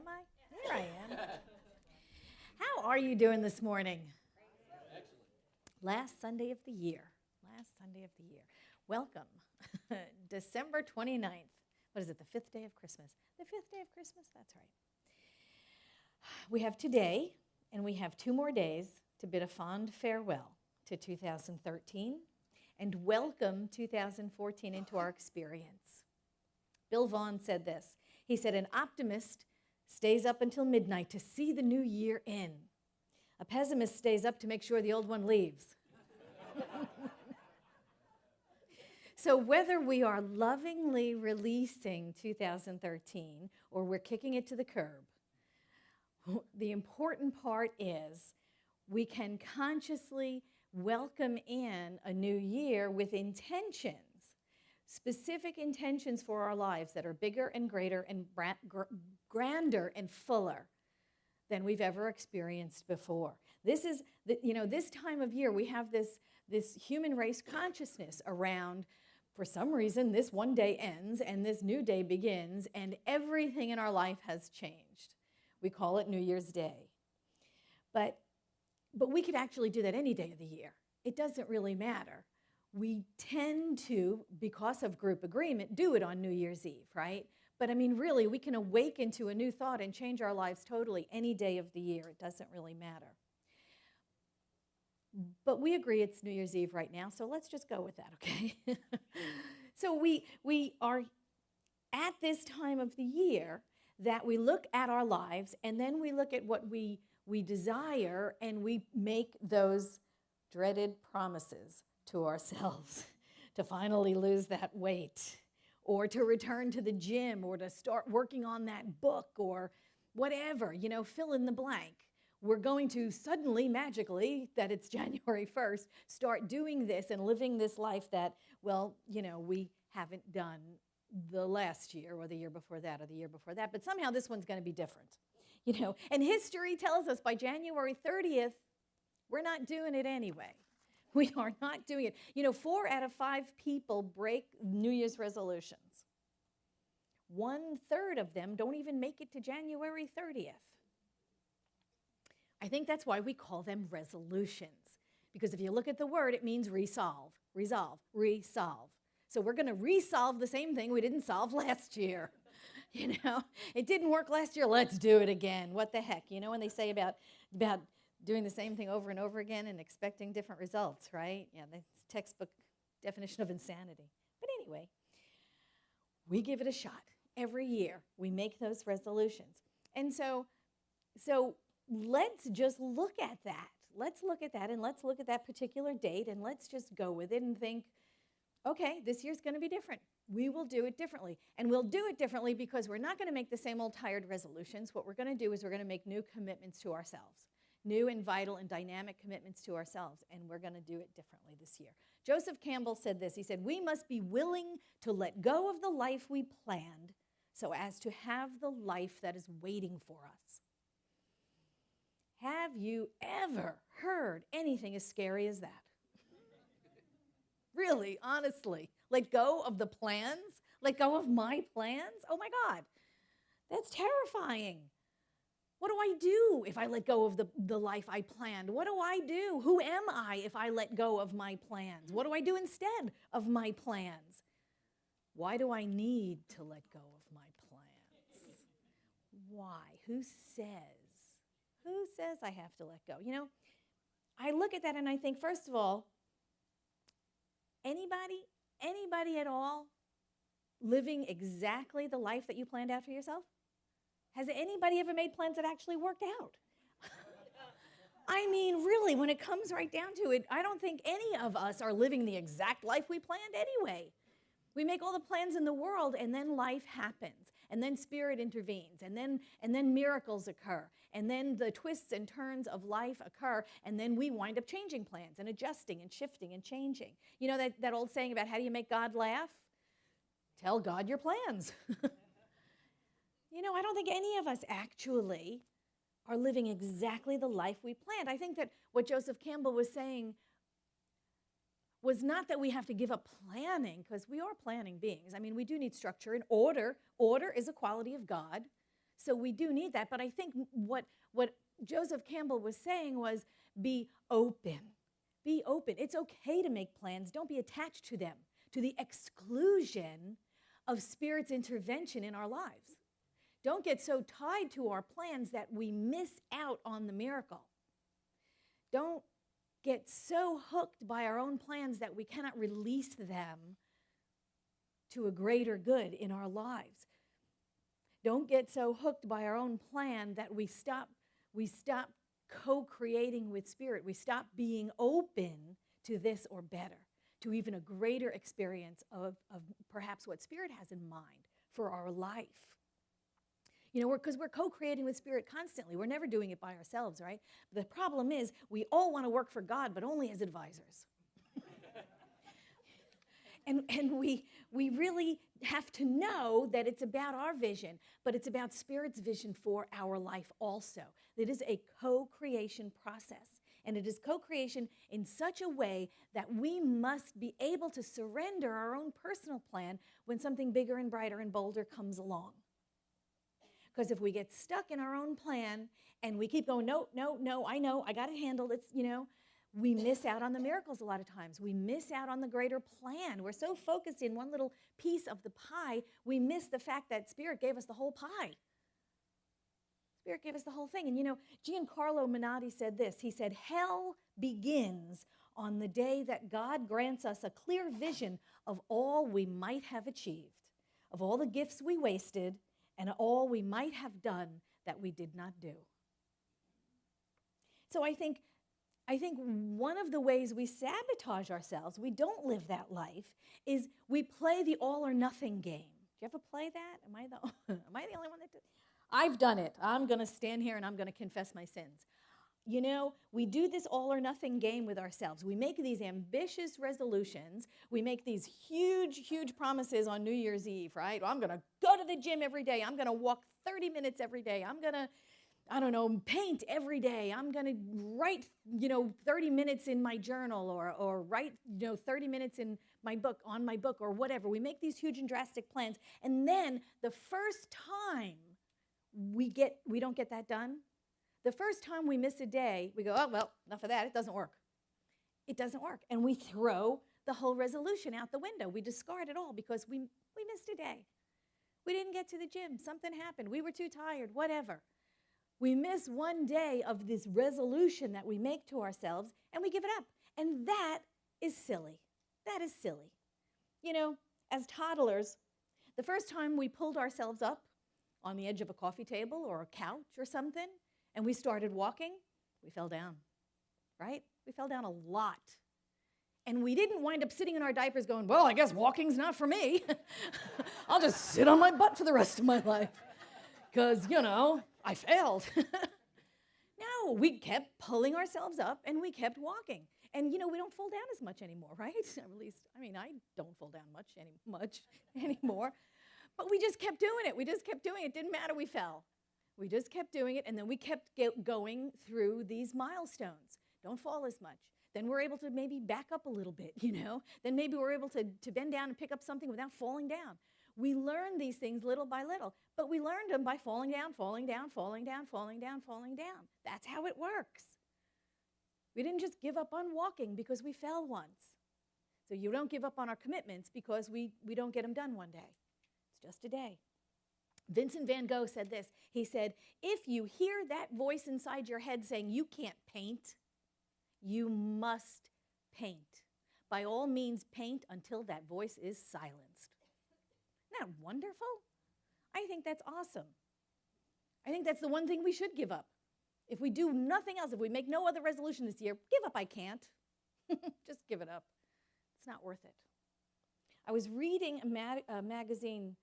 am I? There I am. How are you doing this morning? Last Sunday of the year. Last Sunday of the year. Welcome. December 29th. What is it, the 5th day of Christmas? The 5th day of Christmas? That's right. We have today, and we have 2 more days to bid a fond farewell to 2013 and welcome 2014 into our experience. Bill Vaughan said this. He said, an optimist stays up until midnight to see the new year in. A pessimist stays up to make sure the old one leaves. So whether we are lovingly releasing 2013 or we're kicking it to the curb, the important part is we can consciously welcome in a new year with intentions, specific intentions for our lives that are bigger and greater and grander and fuller than we've ever experienced before. This is, this time of year, we have this human race consciousness around, for some reason, this one day ends and this new day begins and everything in our life has changed. We call it New Year's Day. But we could actually do that any day of the year. It doesn't really matter. We tend to, because of group agreement, do it on New Year's Eve, right? But I mean, really, we can awaken to a new thought and change our lives totally any day of the year. It doesn't really matter. But we agree it's New Year's Eve right now, so let's just go with that, okay? So we are at this time of the year that we look at our lives, and then we look at what we desire, and we make those dreaded promises to ourselves to finally lose that weight, or to return to the gym, or to start working on that book, or whatever, fill in the blank. We're going to suddenly, magically, that it's January 1st, start doing this and living this life that, we haven't done the last year or the year before that or the year before that, but somehow this one's going to be different. And history tells us by January 30th, we're not doing it anyway. We are not doing it. 4 out of 5 people break New Year's resolutions. 1/3 of them don't even make it to January 30th. I think that's why we call them resolutions. Because if you look at the word, it means resolve, resolve, resolve. So we're going to resolve the same thing we didn't solve last year. It didn't work last year, let's do it again. What the heck? When they say about doing the same thing over and over again and expecting different results, right? Yeah, that's textbook definition of insanity. But anyway, we give it a shot. Every year, we make those resolutions. And so let's just look at that. Let's look at that, and let's look at that particular date, and let's just go with it and think, okay, this year's going to be different. We will do it differently. And we'll do it differently because we're not going to make the same old tired resolutions. What we're going to do is we're going to make new commitments to ourselves, new and vital and dynamic commitments to ourselves, and we're going to do it differently this year. Joseph Campbell said this. He said, we must be willing to let go of the life we planned so as to have the life that is waiting for us. Have you ever heard anything as scary as that? Really, honestly, let go of the plans? Let go of my plans? Oh my God, that's terrifying. What do I do if I let go of the life I planned? What do I do? Who am I if I let go of my plans? What do I do instead of my plans? Why do I need to let go of my plans? Why? Who says? Who says I have to let go? I look at that and I think, first of all, anybody at all living exactly the life that you planned out for yourself? Has anybody ever made plans that actually worked out? I mean, really, when it comes right down to it, I don't think any of us are living the exact life we planned anyway. We make all the plans in the world, and then life happens, and then Spirit intervenes, and then miracles occur, and then the twists and turns of life occur, and then we wind up changing plans and adjusting and shifting and changing. That old saying about how do you make God laugh? Tell God your plans. I don't think any of us actually are living exactly the life we planned. I think that what Joseph Campbell was saying was not that we have to give up planning, because we are planning beings. I mean, we do need structure and order. Order is a quality of God. So we do need that. But I think what Joseph Campbell was saying was be open. Be open. It's okay to make plans. Don't be attached to them, to the exclusion of Spirit's intervention in our lives. Don't get so tied to our plans that we miss out on the miracle. Don't get so hooked by our own plans that we cannot release them to a greater good in our lives. Don't get so hooked by our own plan that we stop co-creating with Spirit. We stop being open to this or better, to even a greater experience of perhaps what Spirit has in mind for our life. You know, because we're co-creating with Spirit constantly. We're never doing it by ourselves, right? The problem is we all want to work for God, but only as advisors. And we really have to know that it's about our vision, but it's about Spirit's vision for our life also. It is a co-creation process. And it is co-creation in such a way that we must be able to surrender our own personal plan when something bigger and brighter and bolder comes along. Because if we get stuck in our own plan and we keep going, no, I know, I got it handled, we miss out on the miracles a lot of times. We miss out on the greater plan. We're so focused in one little piece of the pie, we miss the fact that Spirit gave us the whole pie. Spirit gave us the whole thing. And Giancarlo Menotti said this. He said, hell begins on the day that God grants us a clear vision of all we might have achieved, of all the gifts we wasted, and all we might have done that we did not do. So I think one of the ways we sabotage ourselves, we don't live that life, is we play the all or nothing game. Do you ever play that? Am I the only one that did? I've done it. I'm going to stand here and I'm going to confess my sins. We do this all or nothing game with ourselves. We make these ambitious resolutions. We make these huge, huge promises on New Year's Eve, right? I'm going to go to the gym every day. I'm going to walk 30 minutes every day. I'm going to, paint every day. I'm going to write, 30 minutes in my journal or write, 30 minutes in my book, on my book or whatever. We make these huge and drastic plans. And then the first time we don't get that done, the first time we miss a day, we go, oh, well, enough of that. It doesn't work. It doesn't work. And we throw the whole resolution out the window. We discard it all because we missed a day. We didn't get to the gym. Something happened. We were too tired, whatever. We miss one day of this resolution that we make to ourselves, and we give it up. And that is silly. That is silly. As toddlers, the first time we pulled ourselves up on the edge of a coffee table or a couch or something, and we started walking, we fell down, right? We fell down a lot. And we didn't wind up sitting in our diapers going, well, I guess walking's not for me. I'll just sit on my butt for the rest of my life because, I failed. No, we kept pulling ourselves up and we kept walking. And, we don't fall down as much anymore, right? At least, I don't fall down much anymore. But we just kept doing it. We just kept doing it. It didn't matter, we fell. We just kept doing it, and then we kept going through these milestones. Don't fall as much. Then we're able to maybe back up a little bit, Then maybe we're able to bend down and pick up something without falling down. We learn these things little by little, but we learned them by falling down, falling down, falling down, falling down, falling down. That's how it works. We didn't just give up on walking because we fell once. So you don't give up on our commitments because we don't get them done one day. It's just a day. Vincent van Gogh said this. He said, if you hear that voice inside your head saying you can't paint, you must paint. By all means, paint until that voice is silenced. Isn't that wonderful? I think that's awesome. I think that's the one thing we should give up. If we do nothing else, if we make no other resolution this year, give up I can't. Just give it up. It's not worth it. I was reading a magazine,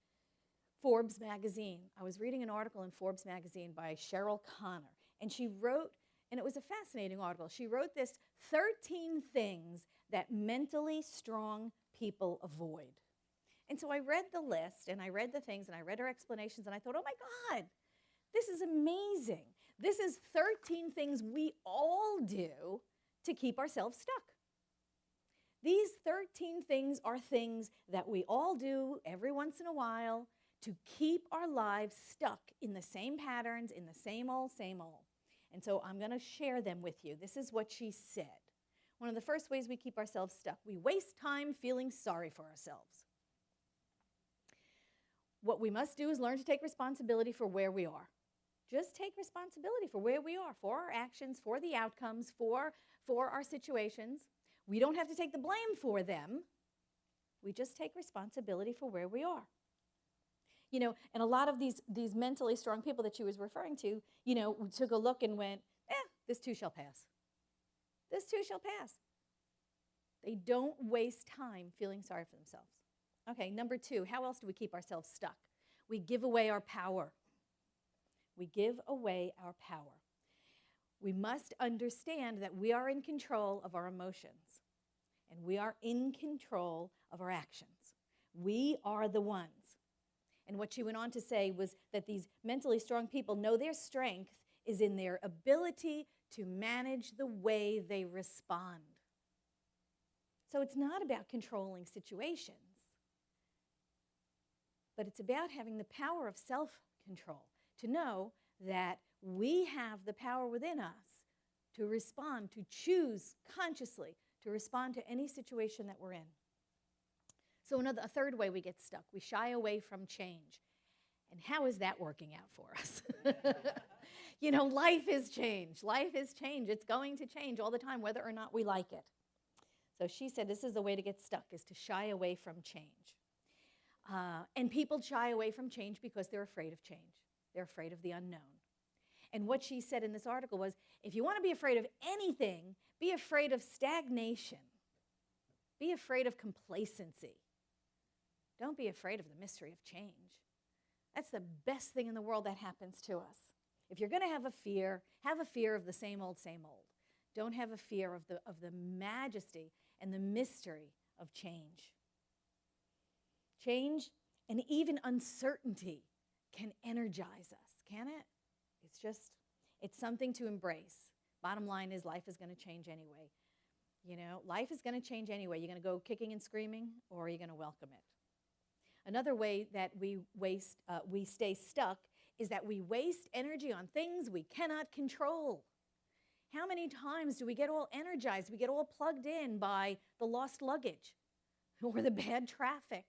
Forbes magazine. I was reading an article in Forbes magazine by Cheryl Connor, and she wrote, and it was a fascinating article, she wrote this 13 things that mentally strong people avoid. And so I read the list, and I read the things, and I read her explanations, and I thought, oh my God, this is amazing. This is 13 things we all do to keep ourselves stuck. These 13 things are things that we all do every once in a while to keep our lives stuck in the same patterns, in the same old, same old. And so I'm going to share them with you. This is what she said. One of the first ways we keep ourselves stuck, we waste time feeling sorry for ourselves. What we must do is learn to take responsibility for where we are. Just take responsibility for where we are, for our actions, for the outcomes, for our situations. We don't have to take the blame for them. We just take responsibility for where we are. You know, and a lot of these mentally strong people that she was referring to, you know, took a look and went, this too shall pass. This too shall pass. They don't waste time feeling sorry for themselves. Okay, number 2, how else do we keep ourselves stuck? We give away our power. We give away our power. We must understand that we are in control of our emotions, and we are in control of our actions. We are the ones. And what she went on to say was that these mentally strong people know their strength is in their ability to manage the way they respond. So it's not about controlling situations, but it's about having the power of self-control, to know that we have the power within us to respond, to choose consciously to respond to any situation that we're in. So a third way we get stuck, we shy away from change. And how is that working out for us? You know, life is change. Life is change. It's going to change all the time, whether or not we like it. So she said this is the way to get stuck, is to shy away from change. And people shy away from change because they're afraid of change. They're afraid of the unknown. And what she said in this article was, if you want to be afraid of anything, be afraid of stagnation. Be afraid of complacency. Don't be afraid of the mystery of change. That's the best thing in the world that happens to us. If you're going to have a fear of the same old, same old. Don't have a fear of the majesty and the mystery of change. Change and even uncertainty can energize us, can it? It's something to embrace. Bottom line is life is going to change anyway. You know, life is going to change anyway. You're going to go kicking and screaming, or are you going to welcome it? Another way that we stay stuck is that we waste energy on things we cannot control. How many times do we get all energized, we get all plugged in by the lost luggage, or the bad traffic,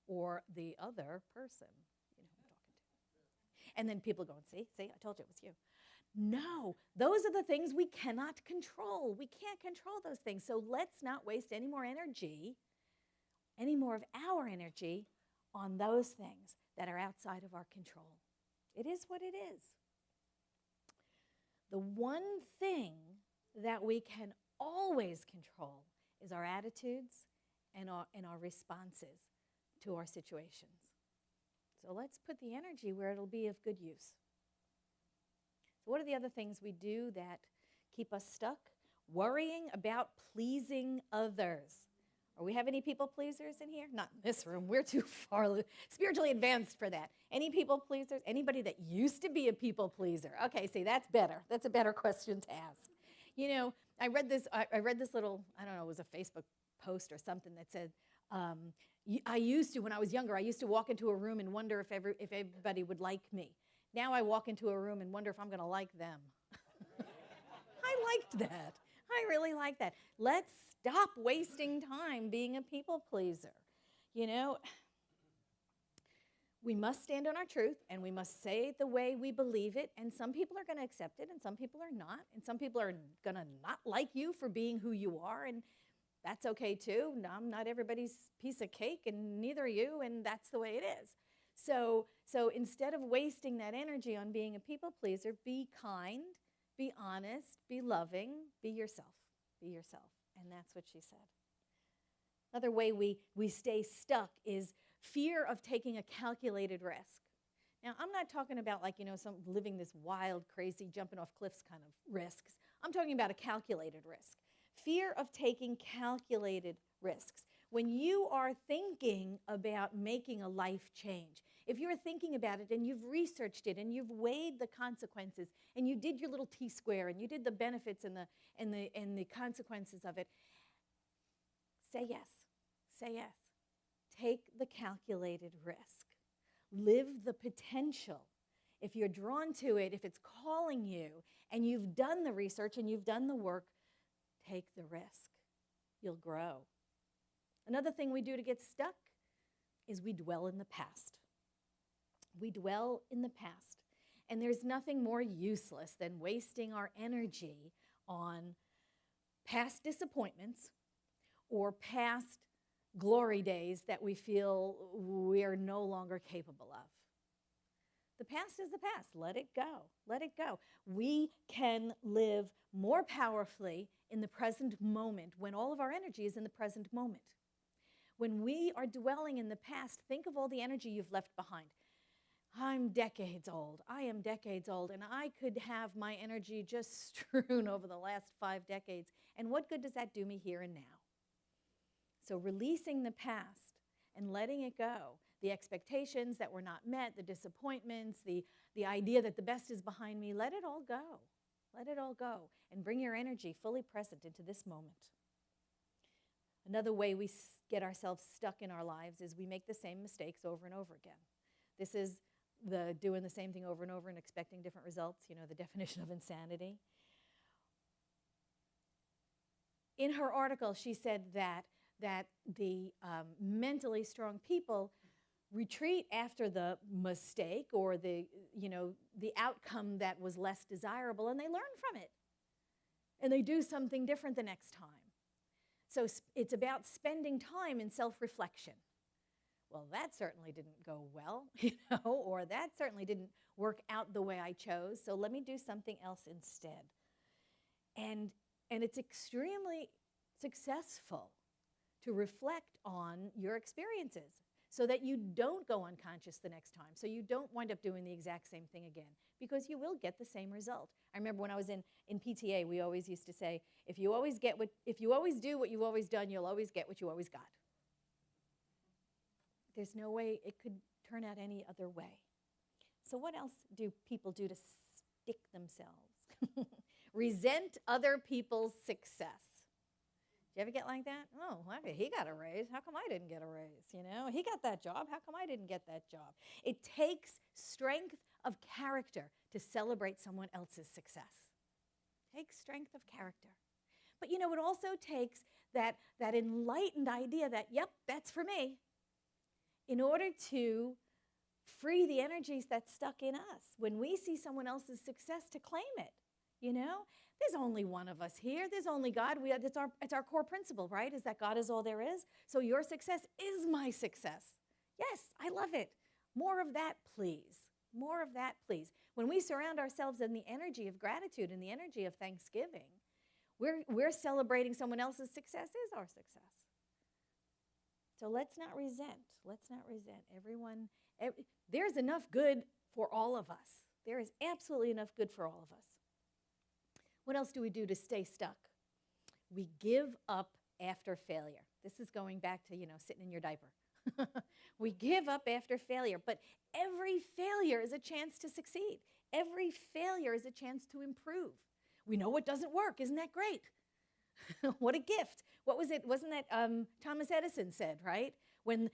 or the other person, you know, I'm talking to. And then people go, see, I told you it was you. No, those are the things we cannot control. We can't control those things. So let's not waste any more of our energy on those things that are outside of our control. It is what it is. The one thing that we can always control is our attitudes and our responses to our situations. So let's put the energy where it'll be of good use. So what are the other things we do that keep us stuck? Worrying about pleasing others. Or we have any people pleasers in here? Not in this room. We're too far spiritually advanced for that. Any people pleasers? Anybody that used to be a people pleaser? Okay, see, that's better. That's a better question to ask. You know, I read this little, I don't know, it was a Facebook post or something that said, when I was younger, I used to walk into a room and wonder if everybody would like me. Now I walk into a room and wonder if I'm going to like them. I liked that. I really like that. Let's stop wasting time being a people pleaser. You know, we must stand on our truth, and we must say it the way we believe it, and some people are going to accept it, and some people are not, and some people are going to not like you for being who you are, and that's okay too. I'm not everybody's piece of cake, and neither are you, and that's the way it is. So instead of wasting that energy on being a people pleaser, be kind, be honest, be loving, be yourself. Be yourself. And that's what she said. Another way we stay stuck is fear of taking a calculated risk. Now, I'm not talking about living this wild, crazy, jumping off cliffs kind of risks. I'm talking about a calculated risk. Fear of taking calculated risks. When you are thinking about making a life change, if you're thinking about it and you've researched it and you've weighed the consequences and you did your little T-square and you did the benefits and the consequences of it, say yes. Say yes. Take the calculated risk. Live the potential. If you're drawn to it, if it's calling you, and you've done the research and you've done the work, take the risk. You'll grow. Another thing we do to get stuck is we dwell in the past. We dwell in the past. And there's nothing more useless than wasting our energy on past disappointments or past glory days that we feel we are no longer capable of. The past is the past. Let it go. Let it go. We can live more powerfully in the present moment when all of our energy is in the present moment. When we are dwelling in the past, think of all the energy you've left behind. I'm decades old. I am decades old, and I could have my energy just strewn over the last 5 decades. And what good does that do me here and now? So releasing the past and letting it go, the expectations that were not met, the disappointments, the idea that the best is behind me, let it all go. Let it all go, and bring your energy fully present into this moment. Another way we get ourselves stuck in our lives is we make the same mistakes over and over again. This is the doing the same thing over and over and expecting different results, the definition of insanity. In her article, she said that the mentally strong people retreat after the mistake or the outcome that was less desirable, and they learn from it. And they do something different the next time. So it's about spending time in self-reflection. Well, that certainly didn't go well, or that certainly didn't work out the way I chose, so let me do something else instead. And it's extremely successful to reflect on your experiences so that you don't go unconscious the next time, so you don't wind up doing the exact same thing again, because you will get the same result. I remember when I was in PTA, we always used to say, if you always do what you've always done, you'll always get what you always got. There's no way it could turn out any other way. So what else do people do to stick themselves? Resent other people's success. Do you ever get like that? Oh, he got a raise. How come I didn't get a raise? He got that job. How come I didn't get that job? It takes strength of character to celebrate someone else's success. It takes strength of character. But it also takes that enlightened idea that, yep, that's for me, in order to free the energies that's stuck in us. When we see someone else's success, to claim it, There's only one of us here. There's only God. It's our core principle, right? Is that God is all there is. So your success is my success. Yes, I love it. More of that, please. More of that, please. When we surround ourselves in the energy of gratitude and the energy of thanksgiving, we're celebrating someone else's success is our success. So let's not resent. Let's not resent. There's enough good for all of us. There is absolutely enough good for all of us. What else do we do to stay stuck? We give up after failure. This is going back to, sitting in your diaper. We give up after failure, but every failure is a chance to succeed. Every failure is a chance to improve. We know what doesn't work. Isn't that great? What a gift. What was it? Wasn't that Thomas Edison said, right? When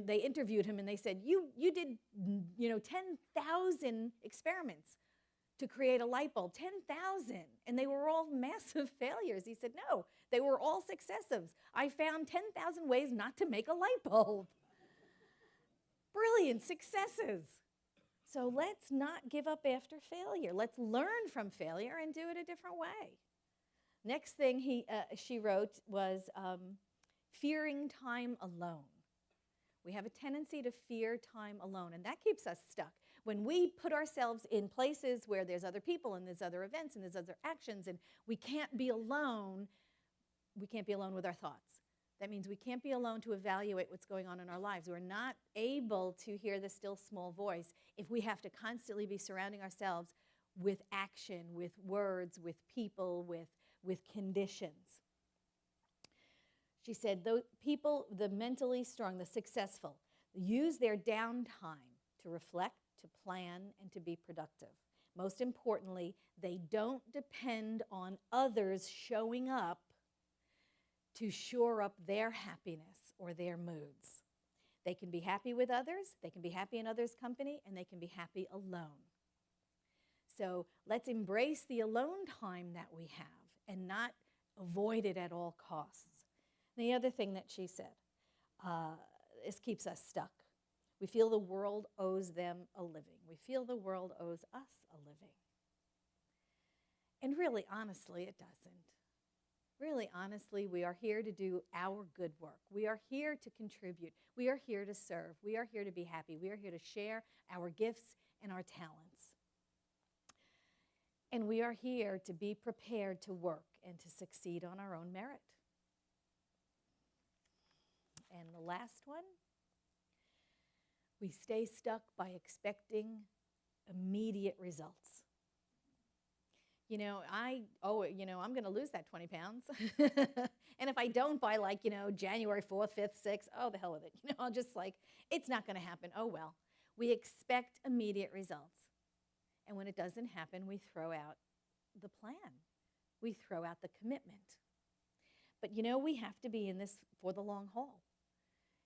they interviewed him and they said, you did 10,000 experiments to create a light bulb, 10,000, and they were all massive failures. He said, no, they were all successes. I found 10,000 ways not to make a light bulb. Brilliant successes. So let's not give up after failure. Let's learn from failure and do it a different way. Next thing she wrote was fearing time alone. We have a tendency to fear time alone, and that keeps us stuck. When we put ourselves in places where there's other people and there's other events and there's other actions and we can't be alone with our thoughts. That means we can't be alone to evaluate what's going on in our lives. We're not able to hear the still small voice if we have to constantly be surrounding ourselves with action, with words, with people, with conditions. She said, the mentally strong, the successful, use their downtime to reflect, to plan, and to be productive. Most importantly, they don't depend on others showing up to shore up their happiness or their moods. They can be happy with others, they can be happy in others' company, and they can be happy alone. So let's embrace the alone time that we have and not avoid it at all costs. The other thing that she said, this keeps us stuck. We feel the world owes them a living. We feel the world owes us a living. And really, honestly, it doesn't. Really, honestly, we are here to do our good work. We are here to contribute. We are here to serve. We are here to be happy. We are here to share our gifts and our talents. And we are here to be prepared to work and to succeed on our own merit. And the last one, we stay stuck by expecting immediate results. I'm going to lose that 20 pounds. And if I don't by January 4th, 5th, 6th, oh, the hell with it. I'll just it's not going to happen. Oh, well. We expect immediate results. And when it doesn't happen, we throw out the plan. We throw out the commitment. But we have to be in this for the long haul.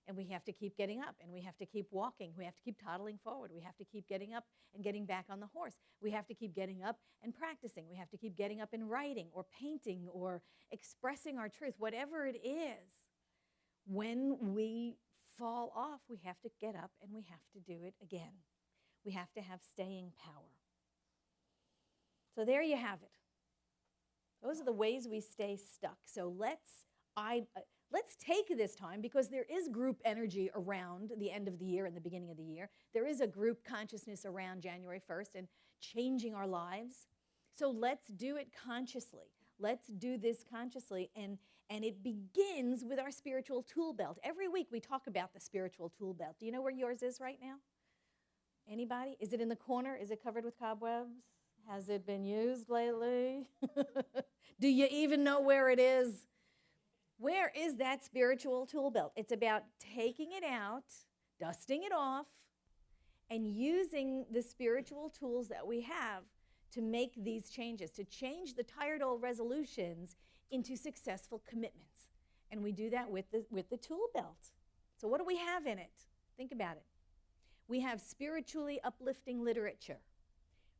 And we have to keep getting up, and we have to keep walking. We have to keep toddling forward. We have to keep getting up and getting back on the horse. We have to keep getting up and practicing. We have to keep getting up and writing or painting or expressing our truth, whatever it is. When we fall off, we have to get up and we have to do it again. We have to have staying power. So there you have it. Those are the ways we stay stuck. So let's take this time, because there is group energy around the end of the year and the beginning of the year. There is a group consciousness around January 1st and changing our lives. So let's do it consciously. Let's do this consciously. And it begins with our spiritual tool belt. Every week we talk about the spiritual tool belt. Do you know where yours is right now? Anybody? Is it in the corner? Is it covered with cobwebs? Has it been used lately? Do you even know where it is? Where is that spiritual tool belt? It's about taking it out, dusting it off, and using the spiritual tools that we have to make these changes, to change the tired old resolutions into successful commitments. And we do that with the tool belt. So what do we have in it? Think about it. We have spiritually uplifting literature.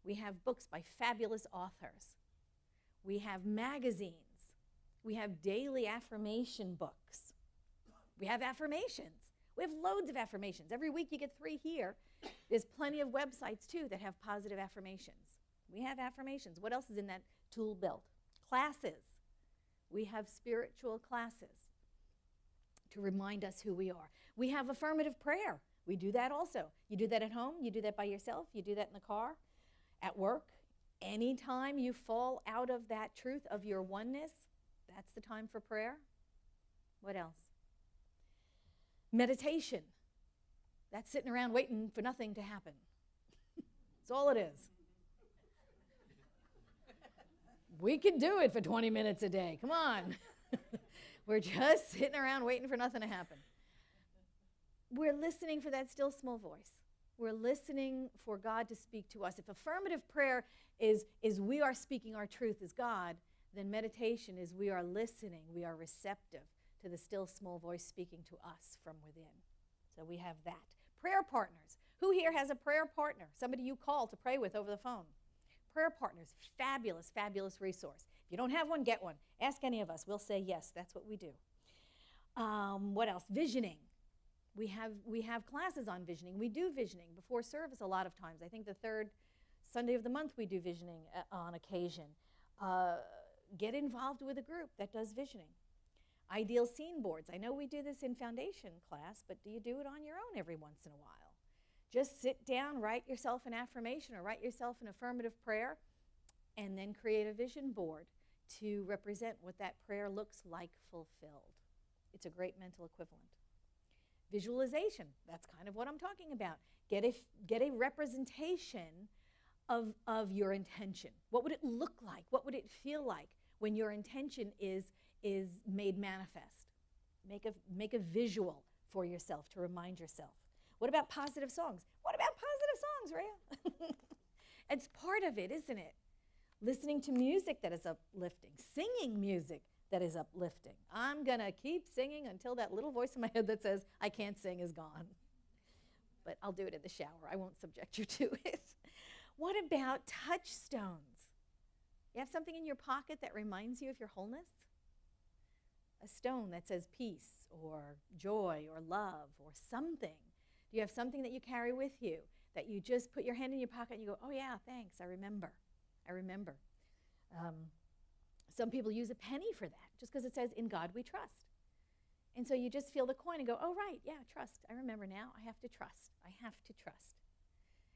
We have books by fabulous authors. We have magazines. We have daily affirmation books. We have affirmations. We have loads of affirmations. Every week you get 3 here. There's plenty of websites, too, that have positive affirmations. We have affirmations. What else is in that tool belt? Classes. We have spiritual classes to remind us who we are. We have affirmative prayer. We do that also. You do that at home. You do that by yourself. You do that in the car, at work. Anytime you fall out of that truth of your oneness, that's the time for prayer. What else? Meditation. That's sitting around waiting for nothing to happen. That's all it is. We can do it for 20 minutes a day. Come on. We're just sitting around waiting for nothing to happen. We're listening for that still small voice. We're listening for God to speak to us. If affirmative prayer is we are speaking our truth as God, then meditation is we are listening, we are receptive to the still small voice speaking to us from within. So we have that. Prayer partners. Who here has a prayer partner? Somebody you call to pray with over the phone. Prayer partners, fabulous, fabulous resource. If you don't have one, get one. Ask any of us. We'll say yes, that's what we do. What else? Visioning. We have classes on visioning. We do visioning before service a lot of times. I think the 3rd Sunday of the month we do visioning on occasion. Get involved with a group that does visioning. Ideal scene boards. I know we do this in foundation class, but do you do it on your own every once in a while? Just sit down, write yourself an affirmation or write yourself an affirmative prayer, and then create a vision board to represent what that prayer looks like fulfilled. It's a great mental equivalent. Visualization. That's kind of what I'm talking about. Get a representation of your intention. What would it look like? What would it feel like when your intention is made manifest? Make a visual for yourself to remind yourself. What about positive songs? What about positive songs, Rhea? It's part of it, isn't it? Listening to music that is uplifting, singing music that is uplifting. I'm going to keep singing until that little voice in my head that says, I can't sing is gone. But I'll do it in the shower. I won't subject you to it. What about touchstones? You have something in your pocket that reminds you of your wholeness? A stone that says peace or joy or love or something. Do you have something that you carry with you that you just put your hand in your pocket and you go, oh yeah, thanks, I remember. I remember. Some people use a penny for that just because it says, in God we trust. And so you just feel the coin and go, oh right, yeah, trust. I remember now. I have to trust. I have to trust.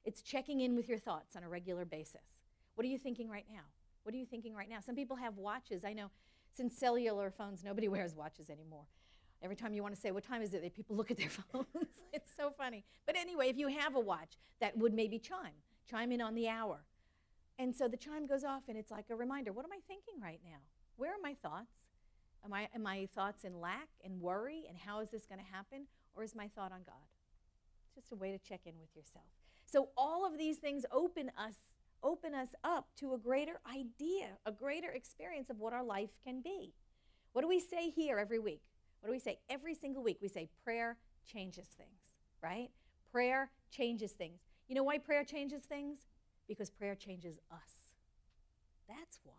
It's checking in with your thoughts on a regular basis. What are you thinking right now? What are you thinking right now? Some people have watches. I know since cellular phones, nobody wears watches anymore. Every time you want to say, what time is it? People look at their phones. It's so funny. But anyway, if you have a watch, that would maybe chime in on the hour. And so the chime goes off and it's like a reminder. What am I thinking right now? Where are my thoughts? Am my thoughts in lack and worry and how is this going to happen? Or is my thought on God? It's just a way to check in with yourself. So all of these things open us up to a greater idea, a greater experience of what our life can be. What do we say here every week? What do we say? Every single week we say prayer changes things, right? Prayer changes things. You know why prayer changes things? Because prayer changes us. That's why.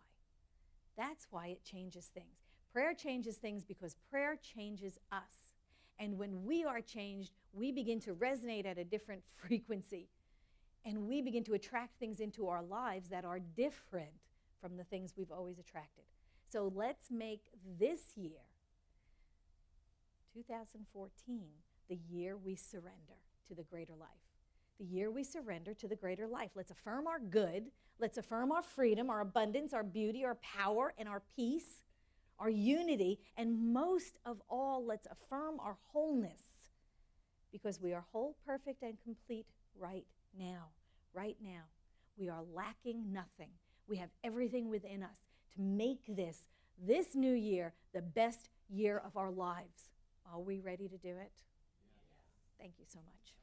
That's why it changes things. Prayer changes things because prayer changes us. And when we are changed, we begin to resonate at a different frequency. And we begin to attract things into our lives that are different from the things we've always attracted. So let's make this year, 2014, the year we surrender to the greater life. The year we surrender to the greater life. Let's affirm our good. Let's affirm our freedom, our abundance, our beauty, our power, and our peace, our unity. And most of all, let's affirm our wholeness because we are whole, perfect, and complete right now. Right now. We are lacking nothing. We have everything within us to make this new year the best year of our lives. Are we ready to do it? Yes. Thank you so much.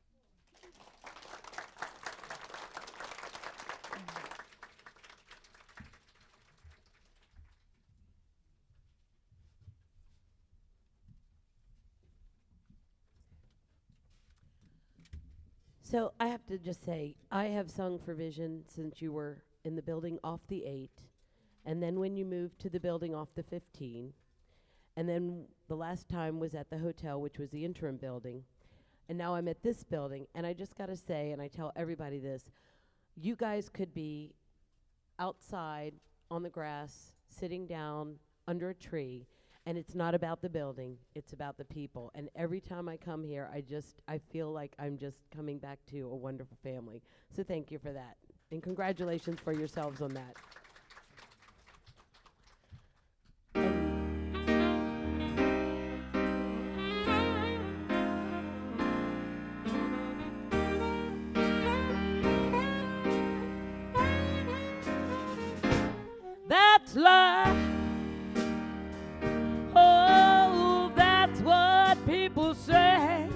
So I have to just say, I have sung for Vision since you were in the building off the 8, and then when you moved to the building off the 15, and then the last time was at the hotel, which was the interim building, and now I'm at this building, and I just got to say, and I tell everybody this, you guys could be outside on the grass, sitting down under a tree, and it's not about the building, it's about the people. And every time I come here, I feel like I'm just coming back to a wonderful family. So thank you for that. And congratulations for yourselves on that. That's life. Oh, that's what people say.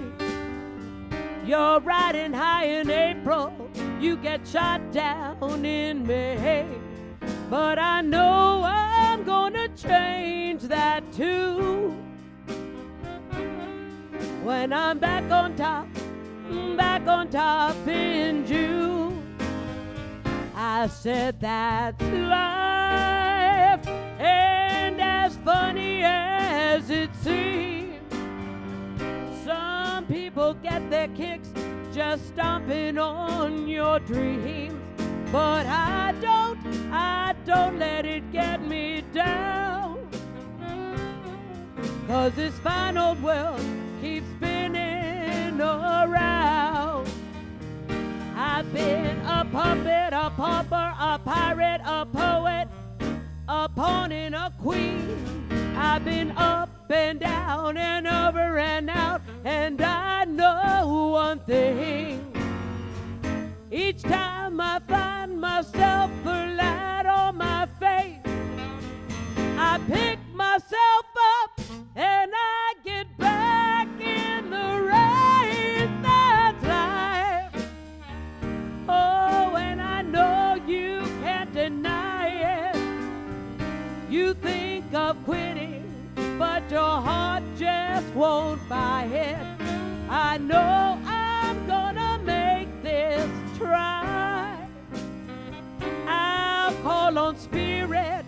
You're riding high in April, you get shot down in May. But I know I'm gonna change that too. When I'm back on top in June. I said that's life, and as funny as it seems, some people get their kicks just stomping on your dreams. But I don't let it get me down, 'cause this fine old world keeps spinning around. I've been a puppet, a pauper, a pirate, a poet, a pawn and a queen. I've been up and down and over and out, and I know one thing. Each time I find myself flat on my face, I pick myself up and I get back in the race. That's life. Oh, and I know you can't deny it. You think of quitting, but your heart just won't buy it. I know I'm gonna make this try. I'll call on Spirit